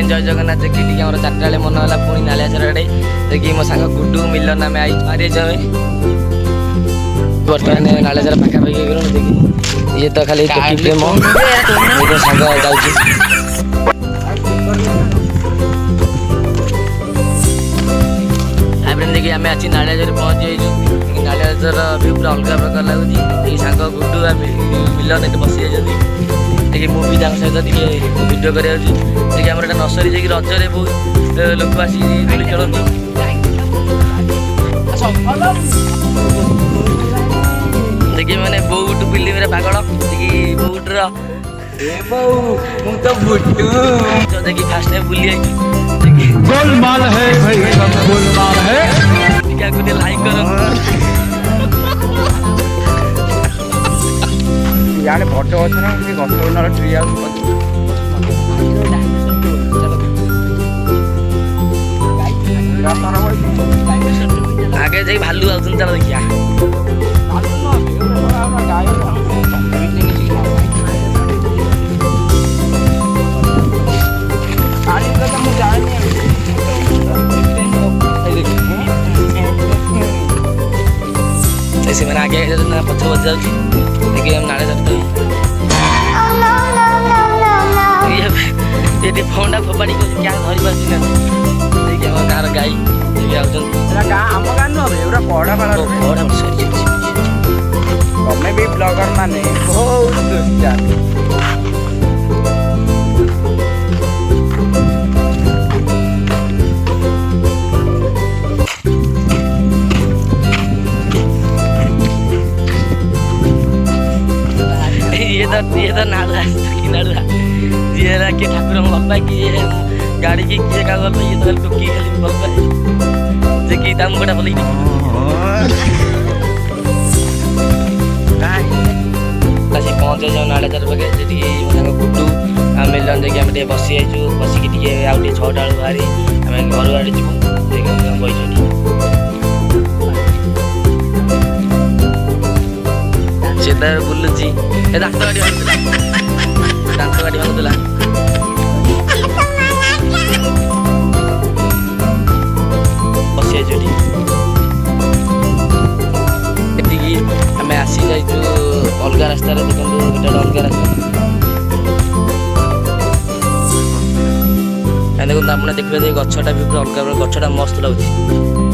friend जय जगन्नाथ देखिए T चार्टा बेले मन है पुणी नालियाझर आड़े देखिए मो सांग गुड्डू मिलन आम आई मारे बर्तमान नालियाझर पाखापाखि देखिए ये तो खाली प्रेम सांग जाऊँगी देखिए आम आज नालियाझर पहुँची जाइए नालियाझर भी पूरा अलग प्रकार लगुच सांग गुड्डू मिलन ये बसी जाती देखिए मुझे सहित भिडियो कर देखिए आम नर्सरी जाकि रजरे बहुत लोक आसी दोली खेलती देखिए मैंने बोट फिल्म पागल देखिए बोटर देखिए फास्ट टाइम बुली गोलमाल है भाई सब गोलमाल है क्या कुछ लाइक करो यार बड़ गछ ना गछ ट्री आगे जाए भालू आउन चल देखिया से मैंने आगे पछ बच जाऊँगी देखिए हम नाले चलते ये फोन टा फोपाड़ी क्या धरी पास देखिए हम गाँव गाई देखिए आम गाँ नुह पढ़ा तमें भी ब्लॉगर माने बहुत ये तो नाड़ुआ कि नाड़ुआ जी किए ठाकुर भल पाए किए गाड़ी की किए क्या भल पाए ये तो टोकी खाली भल पाए जे कि दाम गोटा भल आसी पहुँच जाऊ नालियाझर पाखे जी गुड्डू आम मिलन देखिए आम बसी आईचु बसिक आउ 6टा बेलू बाहरी आम घर आड़े जीवु बस से बुलुची दांत गाड़ी भांगुला बसी एतिकी आम आसी जाइचु अलग रास्तार देखो गोटे अलग रास्ता देखो आप देखिए गछटा भी पूरा अलग गछटा मस्त लगुच